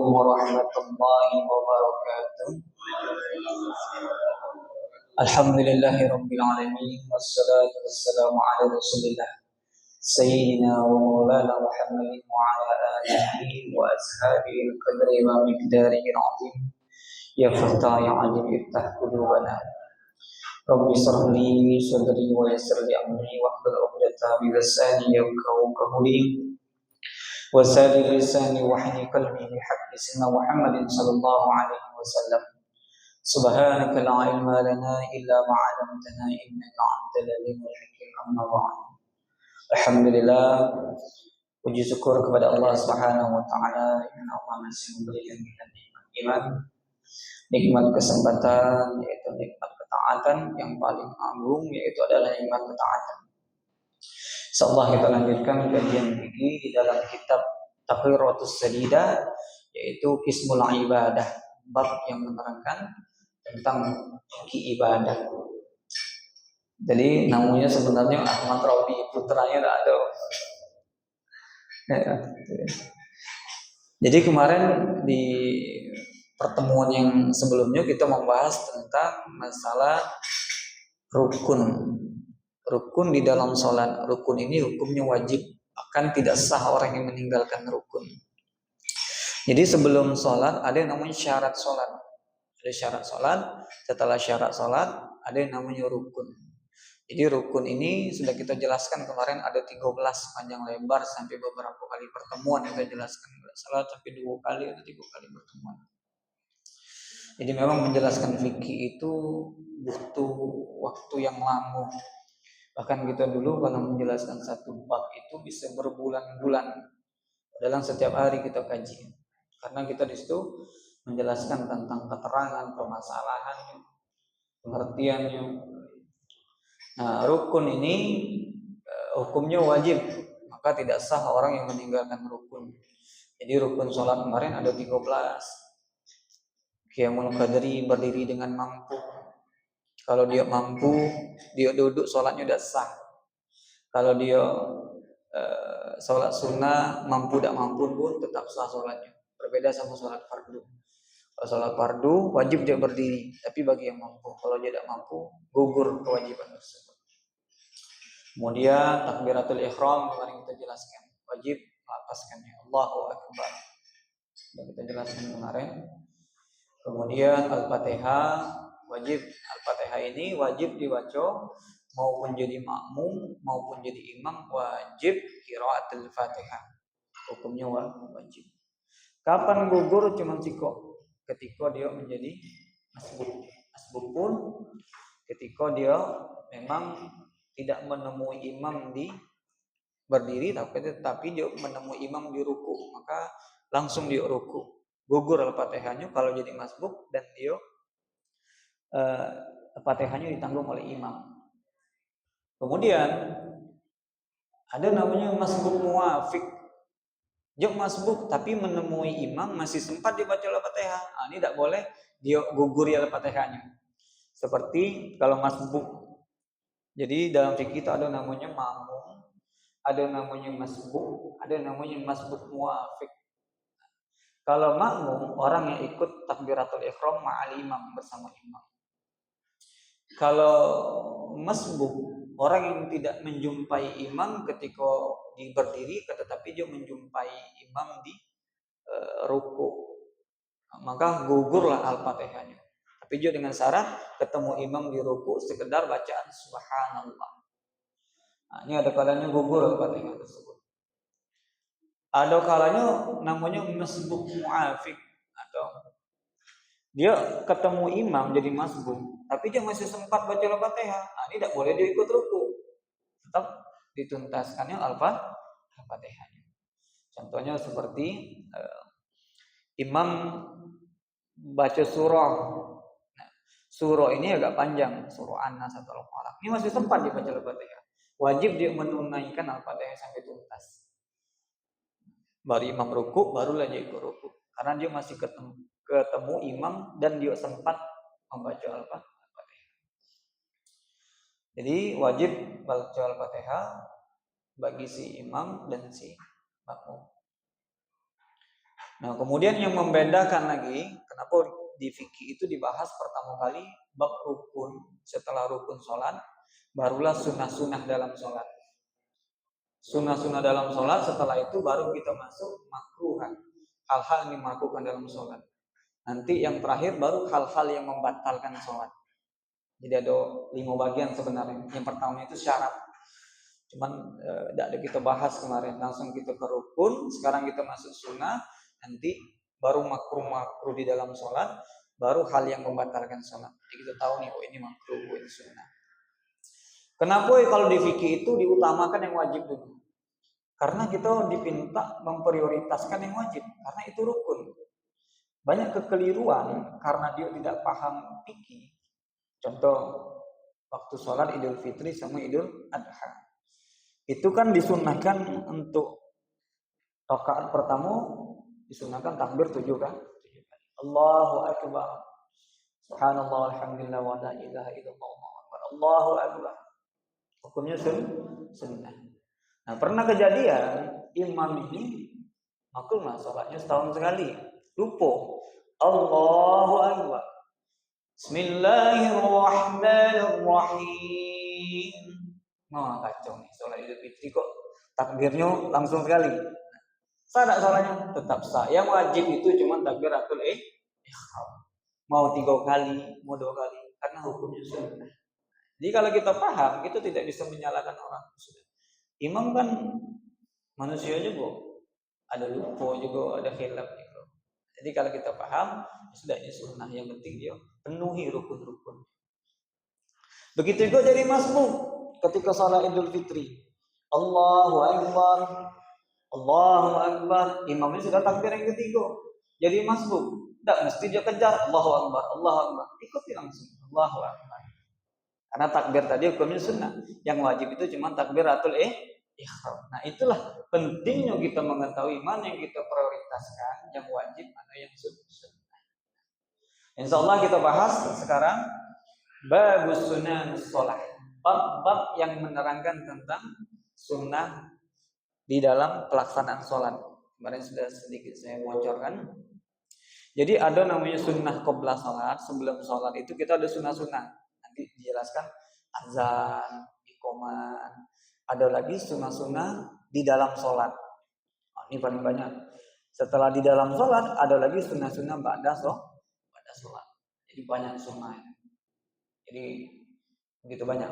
warahmatullahi wabarakatuh. Alhamdulillahirabbil alamin wassalatu wassalamu ala Rasulillah sayyidina wa maulana Muhammadin wa ala alihi wa ashabihi al-qadri wa miqdarihi al-azim. Ya Fattah ya Alim iftah qulubana. Rabbi shrah li sadri wa yassir li amri wahlul 'uqdatam min lisani yafqahu qawli. وسادر لساني وحني قلبي بحق سيدنا محمد صلى الله عليه وسلم. سبحانك لا علم لنا إلا ما علمتنا إنك أنت العليم الحكيم. أما بعد. Alhamdulillah, puji syukur kepada Allah Subhanahu wa taala yang Allah masih memberikan kita nikmat iman, nikmat kesempatan, yaitu nikmat ketaatan yang paling agung, yaitu adalah nikmat ketaatan. Insyaallah kita lanjutkan kajian ini di dalam kitab Taqriratus Sadidah, yaitu Qismul Ibadah, bab yang menerangkan tentang fikih ibadah. Jadi namanya sebenarnya Ahmad Rabi, putranya tidak ada. Jadi kemarin di pertemuan yang sebelumnya kita membahas tentang masalah rukun. Rukun di dalam sholat. Rukun ini hukumnya wajib, akan tidak sah orang yang meninggalkan rukun. Jadi sebelum sholat ada yang namanya syarat sholat. Ada syarat sholat. Setelah syarat sholat ada yang namanya rukun. Jadi rukun ini sudah kita jelaskan kemarin, ada 13 panjang lebar sampai beberapa kali pertemuan kita jelaskan. Salah sampai 2 kali atau 3 kali pertemuan. Jadi memang menjelaskan fikih itu butuh waktu yang lama. Bahkan kita dulu kalau menjelaskan satu bab itu bisa berbulan-bulan. Dalam setiap hari kita kaji. Karena kita di situ menjelaskan tentang keterangan, permasalahannya, pengertiannya. Nah, rukun ini hukumnya wajib, maka tidak sah orang yang meninggalkan rukun. Jadi rukun sholat kemarin ada 13. Qiyamul qadri, berdiri dengan mampu. Kalau dia mampu, dia duduk, sholatnya sudah sah. Kalau dia sholat sunnah, mampu tidak mampu pun tetap sah sholatnya. Berbeda sama sholat fardu. Kalau sholat fardu, wajib dia berdiri. Tapi bagi yang mampu, kalau dia tidak mampu, gugur kewajiban tersebut. Kemudian takbiratul ihram kemarin kita jelaskan. Wajib melafazkannya Allahu Akbar. Sudah kita jelaskan kemarin. Kemudian Al-Fatihah wajib. Al-Fatihah ini wajib dibaca maupun jadi makmum maupun jadi imam, wajib qiraatul Fatihah. Hukumnya wajib. Kapan gugur? Cuma siko ketika dia menjadi masbuk. Masbuk pun ketika dia memang tidak menemui imam di berdiri, tapi dia menemui imam di ruku, maka langsung dia ruku. Gugur Al-Fatihahnya kalau jadi masbuk dan dia Al-Fatihahnya ditanggung oleh imam. Kemudian ada namanya masbuk muafiq. Dia masbuk tapi menemui imam masih sempat dibaca Al-Fatihah. Nah, ini tidak boleh dia gugur Al-Fatihahnya. Seperti kalau masbuk. Jadi dalam fikih itu ada namanya makmum, ada namanya masbuk, ada namanya masbuk muafiq. Kalau makmum, orang yang ikut takbiratul ihram ma'al imam, bersama imam. Kalau masbuk, orang yang tidak menjumpai imam ketika berdiri, tetapi dia menjumpai imam di ruku, maka gugurlah Al-Fatihahnya. Tapi dia dengan syarat ketemu imam di ruku sekedar bacaan subhanallah. Nah, ini ada kalanya gugur Al-Fatihah tersebut. Ada kalanya namanya masbuk muafiq, atau dia ketemu imam jadi masbuk, tapi dia masih sempat baca Al-Fatihah. Nah, ini tidak boleh dia ikut ruku. Tetap dituntaskannya Al-Fatihahnya. Contohnya seperti imam baca surah. Nah, surah ini agak panjang, surah An-Nas atau Al-Falaq. Ini masih sempat dibaca Al-Fatihah. Wajib dia menunaikan Al-Fatihah sampai tuntas. Baru imam ruku, barulah dia ikut ruku. Karena dia masih ketemu imam dan dia sempat membaca Al-Fatihah. Jadi wajib baca Al-Fatihah bagi si imam dan si makmum. Nah, kemudian yang membedakan lagi, kenapa di fikih itu dibahas pertama kali bab rukun, setelah rukun sholat, barulah sunnah-sunnah dalam sholat. Sunnah-sunnah dalam sholat, setelah itu baru kita masuk makruhan, hal-hal yang dimakruhkan dalam sholat. Nanti yang terakhir baru hal-hal yang membatalkan sholat. Jadi ada 5 bagian sebenarnya. Yang pertama itu syarat. Cuman tidak ada kita bahas kemarin. Langsung kita ke rukun. Sekarang kita masuk sunnah. Nanti baru makruh-makruh di dalam sholat. Baru hal yang membatalkan sholat. Jadi kita tahu nih, oh ini makruh, oh ini sunnah. Kenapa kalau di fikih itu diutamakan yang wajib dulu? Karena kita dipinta memprioritaskan yang wajib. Karena itu rukun. Banyak kekeliruan karena dia tidak paham fikih. Contoh, waktu sholat Idul Fitri sama Idul Adha. Itu kan disunahkan untuk rakaat pertama, disunahkan takbir 7 kan? 7 kali. Allahu Akbar. Subhanallah, alhamdulillah, wa la ilaha illallah, Allahu Akbar. Hukumnya sunnah. Nah, pernah kejadian imam ini maklumlah sholatnya setahun sekali, lupa. Allahu Akbar. Bismillahirrahmanirrahim. Nah, kacau nih sholat Idul Fitri kok takbirnya langsung sekali. Sah tak sholatnya? Tetap sah. Yang wajib itu cuma takbiratul ihram. Mau 3 kali, mau 2 kali, karena hukumnya sunnah. Jadi kalau kita paham, kita tidak bisa menyalahkan orang. Imam kan manusia juga, ada lupa juga, ada khilaf gitu. Jadi kalau kita paham, sudah ini sunnah. Yang penting dia penuhi rukun-rukun. Begitu juga jadi masbuk ketika salat Idul Fitri. Allahu Akbar, Allahu Akbar. Imamnya sudah takbir yang ketiga. Jadi masbuk. Tidak mesti dia kejar Allahu Akbar, Allahu Akbar. Ikuti langsung Allahu Akbar. Karena takbir tadi hukumnya sunnah. Yang wajib itu cuma takbiratul ihram. Nah, itulah pentingnya kita mengetahui mana yang kita prioritaskan, yang wajib, mana yang sunnah. Insyaallah kita bahas sekarang babus sunan sholat. Bab yang menerangkan tentang sunnah di dalam pelaksanaan sholat. Kemarin sudah sedikit saya bocorkan. Jadi ada namanya sunnah qabla sholat. Sebelum sholat itu kita ada sunnah-sunnah. Nanti dijelaskan azan, iqamah. Ada lagi sunnah-sunnah di dalam sholat. Nah, ini paling banyak. Setelah di dalam sholat ada lagi sunnah-sunnah ba'da sholat. Jadi banyak sunnah. Jadi begitu banyak.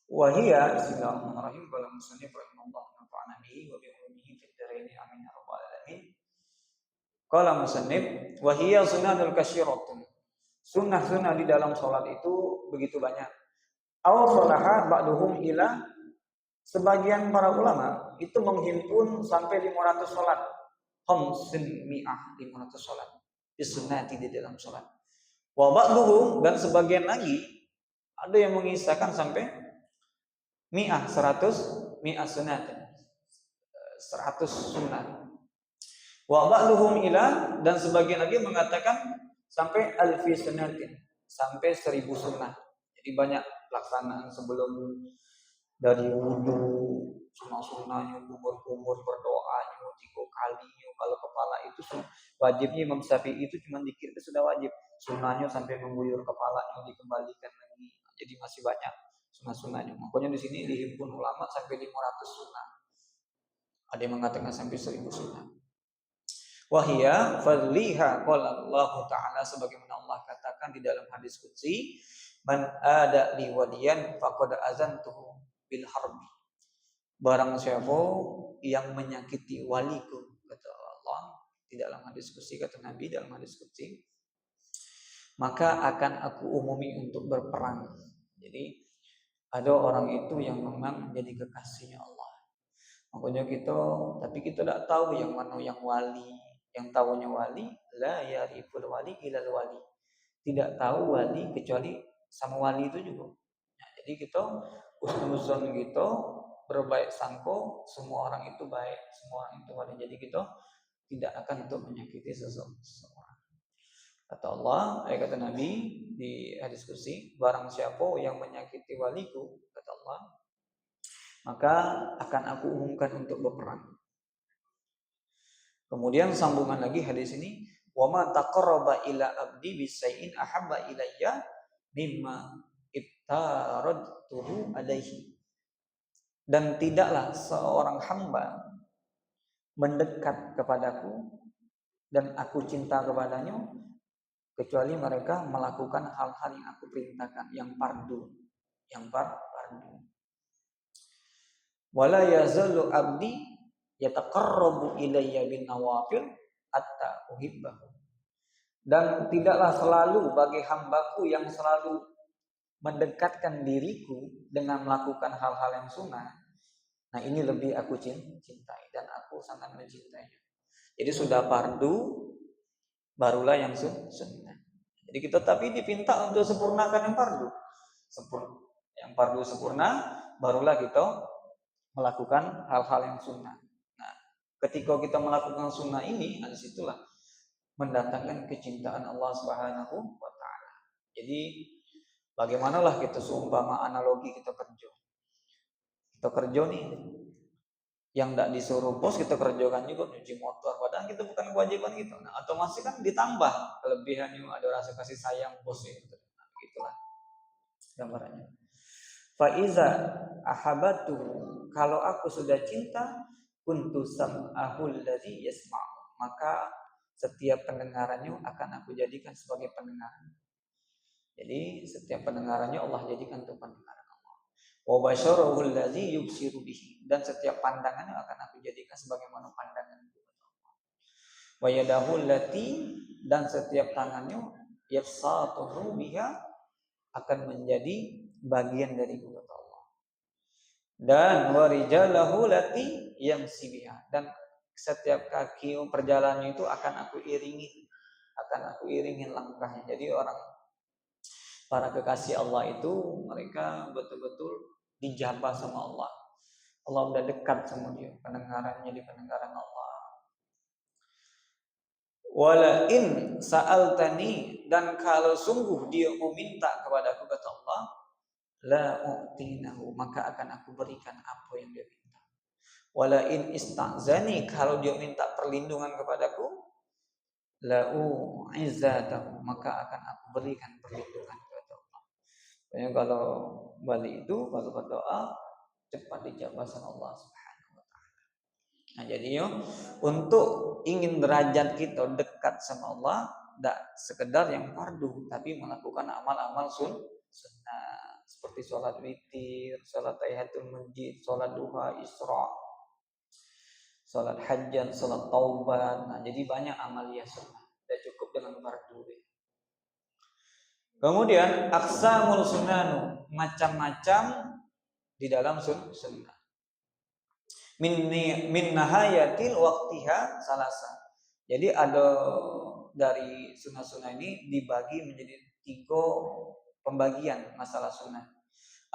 Wahia bismillahirrahmanirrahim qala musannif rahimahullah nafa'ana bihi wa bi ulumihi fid dharain amin ya rabbal alamin. Qala musannif wahia sunnahul kasyiratun. Sunnah-sunnah di dalam salat itu begitu banyak. Aw salaha ba'duhum ila, sebagian para ulama itu menghimpun sampai 500 salat. Khamsin mi'ah, 500 salat. Disunnati di dalam salat. Wa ba'duhum, dan sebagian lagi ada yang mengisahkan sampai mi'ah, 100 mi'ah sunat, 100 sunat. Wa ba'duhum ila, dan sebagian lagi mengatakan sampai alfi sunatin, sampai 1000 sunnah. Jadi banyak pelaksanaan sebelum, dari wudu, sunnah-sunnahnya, kubur-kubur, berdoanya 3 kali. Kalau kepala itu wajibnya Imam Syafi'i itu cuma dikir itu sudah wajib. Sunnahnya sampai mengguyur kepalanya dikembalikan lagi. Jadi masih banyak sunnah-sunnahnya. Makanya di sini dihimpun ulama sampai 500 sunnah. Ada yang mengatakan sampai 1000 sunnah. Wahia fadliha qala Allah Ta'ala, sebagaimana Allah katakan di dalam hadis qudsi, man ada li waliyan faqad azantuhu bil harbi. Barang siapa yang menyakiti waliku, kata Allah di dalam hadis qudsi, kata Nabi dalam hadis qudsi, maka akan aku umumi untuk berperang. Jadi ada orang itu yang memang jadi kekasihnya Allah. Makanya tapi kita tidak tahu yang mana yang wali. Yang tahunya wali, la yariful wali ilal wali. Tidak tahu wali kecuali sama wali itu juga. Nah, jadi kita husnuzon gitu, berbaik sangko, semua orang itu baik, semua orang itu wali. Jadi kita tidak akan untuk menyakiti seseorang. Kata Allah, kata Nabi di hadis qudsi, barang siapa yang menyakiti waliku, kata Allah, maka akan aku umumkan untuk berperang. Kemudian sambungan lagi hadis ini, wa ma taqarraba ila abdi bisai'in ahabba ilayya mimma ibtaradtuhu alaihi. Dan tidaklah seorang hamba mendekat kepadaku dan aku cinta kepadanya kecuali mereka melakukan hal-hal yang aku perintahkan, yang fardu, fardu. Wala yazalu abdi yataqarrabu ilayya bin nawafil hatta uhibbahu. Dan tidaklah selalu bagi hambaku yang selalu mendekatkan diriku dengan melakukan hal-hal yang sunnah. Nah, ini lebih aku cintai dan aku sangat mencintainya. Jadi sudah fardu barulah yang sunnah. Jadi kita tapi dipinta untuk sempurnakan yang fardu. Yang fardu sempurna barulah kita melakukan hal-hal yang sunnah. Nah, ketika kita melakukan sunnah ini, disitulah mendatangkan kecintaan Allah Subhanahu wa taala. Jadi bagaimanalah kita seumpama analogi kita kerja. Kita kerja nih, yang tidak disuruh bos kita kerjakan juga, nyuci motor, padahal kita bukan kewajiban gitu. Nah, otomatis kan ditambah kelebihannya, ada rasa kasih sayang bos itu. Nah, gitulah gambarannya. Faiza ahabatu, kalau aku sudah cinta, kuntu sam'ahul ladzi yasma'u, maka setiap pendengarannya akan aku jadikan sebagai pendengar. Jadi setiap pendengarannya Allah jadikan untuk pendengaran Allah. Wa basyarahu allazi yubsiru bihi, dan setiap pandangannya akan aku jadikan sebagaimana pandangan Allah. Wa yadahu allati, dan setiap tangannya yafsatuhu biha, akan menjadi bagian dari kudrat Allah. Dan wa rijalahu lati yamsi biha, dan setiap kaki perjalanannya itu akan aku iringin langkahnya. Jadi para kekasih Allah itu mereka betul-betul dijabah sama Allah. Allah udah dekat sama dia, pendengarannya di pendengaran Allah. Wala in sa'altani, dan kalau sungguh dia meminta kepada aku, kata Allah, la u'tinahu, maka akan aku berikan apa yang dia minta. Wala in ista'zani, kalau dia minta perlindungan kepadaku, la u'izzatahu, maka akan aku berikan perlindungan. Makanya kalau Bali itu kalau berdoa cepat dijawab sama Allah Subhanahu wa taala. Nah, jadi untuk ingin derajat kita dekat sama Allah, tidak sekedar yang fardu, tapi melakukan amal-amal sunnah seperti sholat witir, sholat tahiyatul masjid, sholat duha, isra, sholat hajat, sholat taubat. Nah, jadi banyak amaliyah sunnah. Tidak cukup dengan fardu. Kemudian aqsamul sunanu, macam-macam di dalam sunnah. Min nahayatil waqtiha salasa. Jadi ada dari sunnah-sunnah ini dibagi menjadi 3 pembagian masalah sunnah.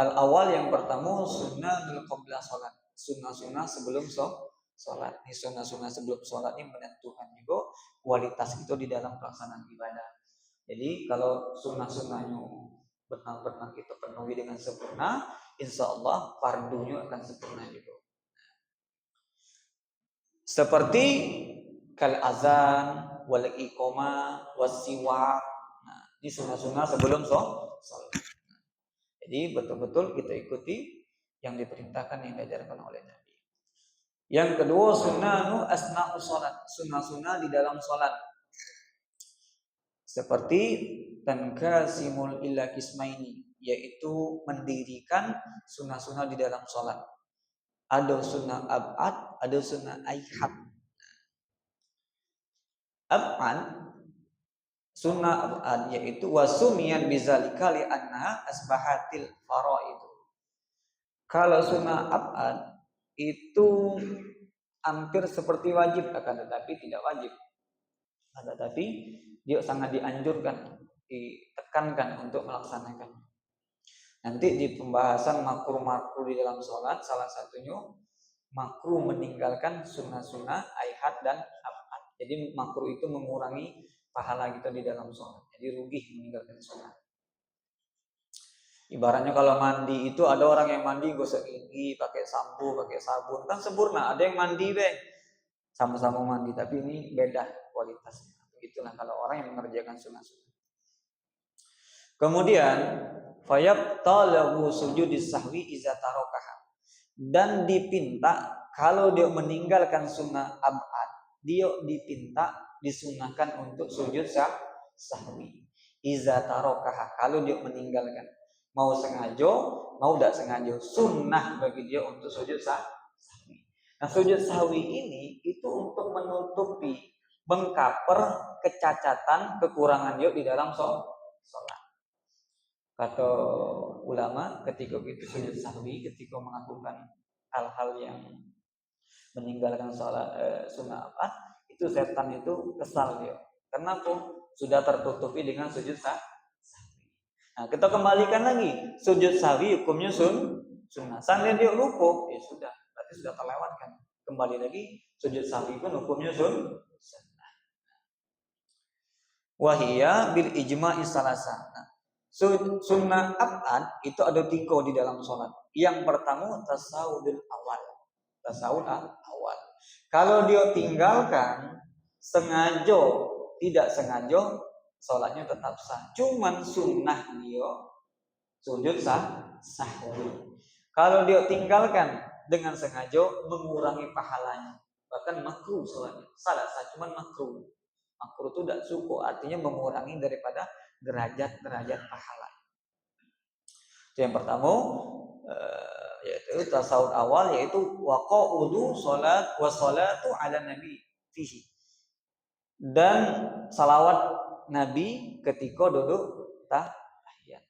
Al awal yang pertama sunnah qabla salat. Sunnah-sunnah sebelum salat. Ini sunnah-sunnah sebelum salat ini menentukan juga kualitas itu di dalam pelaksanaan ibadah. Jadi kalau sunnah-sunnahnya benar-benar kita penuhi dengan sempurna, insya Allah fardunya akan sempurna juga. Seperti kal azan, wal iqamah, wasiwak. Nah, ini sunnah-sunnah sebelum salat. Jadi betul-betul kita ikuti yang diperintahkan, yang diajarkan oleh Nabi. Yang kedua sunnah asna'us salat, sunnah-sunnah di dalam salat. Seperti tankasimul illa kismaini, yaitu mendirikan sunnah-sunnah di dalam sholat. Ada sunnah ab'ad, ada sunnah aihat. Ab'ad, sunnah ab'ad, yaitu wasumiyan bizalika li'annaha asbahatil faraid. Kalau sunnah ab'ad itu hampir seperti wajib, akan tetapi tidak wajib. Tetapi dia sangat dianjurkan, ditekankan untuk melaksanakan. Nanti di pembahasan makruh-makruh di dalam sholat, salah satunya makruh meninggalkan sunnah-sunnah aihat dan ab'ad. Jadi makruh itu mengurangi pahala kita di dalam sholat. Jadi rugi meninggalkan sholat. Ibaratnya kalau mandi itu ada orang yang mandi gosok gigi, pakai sampo, pakai sabun, kan sempurna. Ada yang mandi sama-sama mandi, tapi ini beda kualitasnya. Begitulah kalau orang yang mengerjakan sunnah-sunnah. Kemudian fayab talabu sujudis sahwi iza tarokaha, dan dipinta kalau dia meninggalkan sunnah abad, dia dipinta disunahkan untuk sujud sahwi iza tarokaha, kalau dia meninggalkan, mau sengaja mau tidak sengaja, sunnah bagi dia untuk sujud sahwi. Nah, sujud sahwi ini itu untuk menutupi, mengcover kecacatan, kekurangan dia di dalam sholat. Kata ulama, ketika kita sujud sahwi, ketika melakukan hal-hal yang meninggalkan sholat sunnah apa, itu setan itu kesal dia. Kenapa? Sudah tertutupi dengan sujud sahwi. Nah, kita kembalikan lagi, sujud sahwi hukumnya sunnah. Seandainya dia lupa, ya sudah, berarti sudah terlewatkan. Kembali lagi, sujud sahwi pun hukumnya sunnah. Wahia bil ijma'i salasa. Sunnah abad itu ada 3 di dalam sholat. Yang pertama tasawudul awal. Tasawud awal. Kalau dia tinggalkan sengaja, tidak sengaja, sholatnya tetap sah. Cuman sunnah dia sujud sahwi. Kalau dia tinggalkan dengan sengaja, mengurangi pahalanya. Bahkan makruh sholatnya. Salah sah, cuman makruh. Makruh itu tidak suku, artinya mengurangi daripada derajat pahala. Itu yang pertama, yaitu tasawuf awal, yaitu waqa'udu salat wa salatu ala nabi fihi, dan salawat nabi ketika duduk tahiyat.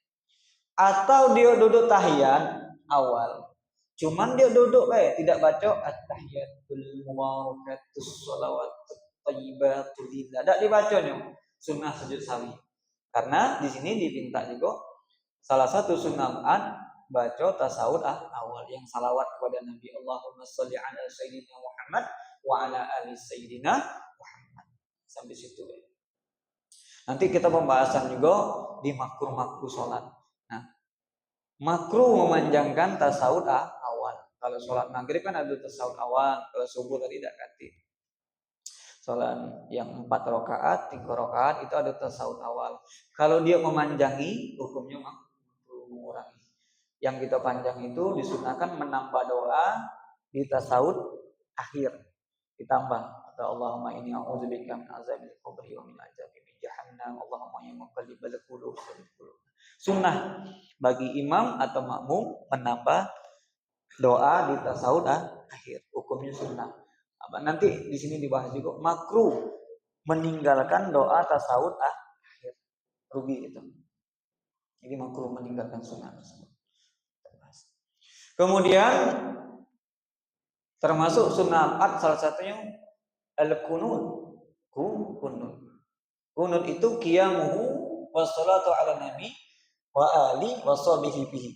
Atau dia duduk tahiyat awal, cuman dia duduk tidak baca at-tahiyatul mubarakatus shalawatut thayyibatul lillah, tidak dibacanya sunnah sujud sahwi. Karena di sini dipinta juga salah satu sunnah baca tasawuf awal yang salawat kepada Nabi, Allahumma sholli ala sayyidina Muhammad wa ala ali sayyidina Muhammad. Sampai situ. Nanti kita pembahasan juga di makruh sholat. Nah, makruh memanjangkan tasawuf awal. Kalau sholat maghrib kan ada tasawuf awal, kalau subuh tadi tidak ganti. Sholat yang 4 rakaat, 3 rakaat itu ada tasawuf awal. Kalau dia memanjangi, hukumnya mengurangi. Yang kita panjang itu disunahkan menambah doa di tasawuf akhir, ditambah atau Allahumma inni a'udzubika min azabil qabri wa min azabi jahannam, Allahumma ya muqallibal qulub tsabbit qulub. Sunnah bagi imam atau makmum menambah doa di tasawuf akhir, hukumnya sunnah. Nanti di sini dibahas juga makruh meninggalkan doa tasawuf akhir, rugi itu. Jadi makruh meninggalkan sunnah tersebut. Kemudian termasuk sunnah salah satunya al-qunut. Qunut itu qiyamuhu wassalatu ala nabi wa ali washabihi bihi.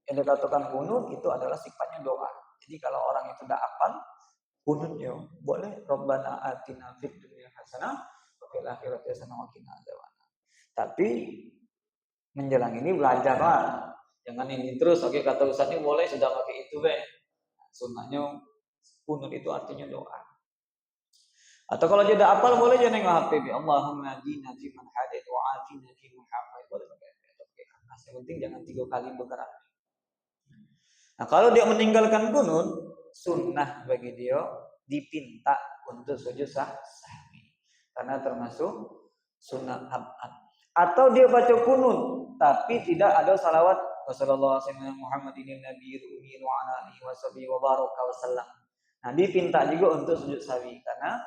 Yang dikatakan qunut itu adalah sifatnya doa. Jadi kalau orang itu tidak hafal kunutnya boleh Rabbana atina fid dunya hasanah wa fil akhirati hasanah wa qina adzabannar. Tapi menjelang ini belajarlah, jangan ini terus. Oke, kata Ustaz ini boleh sudah pakai itu sunnahnya kunut itu artinya doa. Atau kalau dia tidak hafal boleh jangan nge-HP Allahumma hadina fi man hadait wa afina fi man afait, boleh pakai. Yang penting jangan 3 kali bergerak. Nah, kalau dia meninggalkan kunut, sunnah bagi dia dipinta untuk sujud sahwi karena termasuk sunnah abad. Atau dia baca kunut tapi tidak ada salawat Rasulullah sallallahu Muhammadin nabiyil ummi wa ala alihi washabihi wa baraka wasallam. Nah, dipinta juga untuk sujud sahwi karena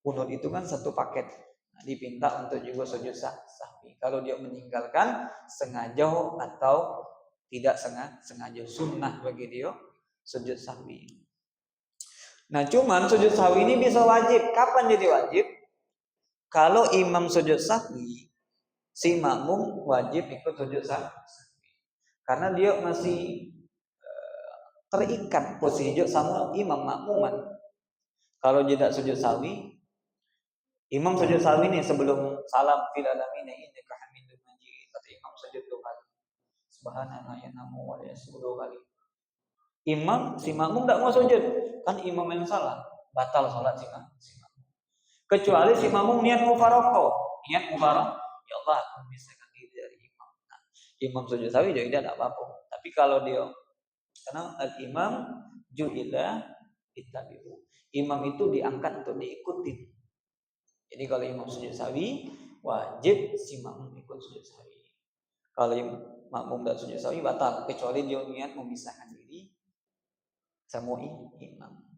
kunut itu kan satu paket. Nah, dipinta untuk juga sujud sahwi kalau dia meninggalkan sengaja atau tidak sengaja, sunnah bagi dia sujud sahwi. Nah, cuman sujud sahwi ini bisa wajib. Kapan jadi wajib? Kalau imam sujud sahwi, si makmum wajib ikut sujud sahwi. Karena dia masih terikat posisi sama imam makmuman. Kalau tidak sujud sahwi, imam sujud sahwi ini sebelum salam fil alamin innaka hamidum majid, kata imam sujud 2 kali. Subhanallah ya namu wa ya 10 kali. Imam, si makmum tidak mau sujud, kan imam yang salah. batal sholat si makmum. Kecuali si makmum niat mufarokoh, ya Allah aku memisahkan diri dari imam. Nah, imam sujud sawi juga tidak apa-apa. Tapi kalau dia karena al-imam ju'ila ittabi'u. Imam itu diangkat untuk diikuti. Jadi kalau imam sujud sawi, wajib si makmum ikut sujud sawi. Kalau makmum dan sujud sawi batal kecuali dia niat memisahkan diri sama imam.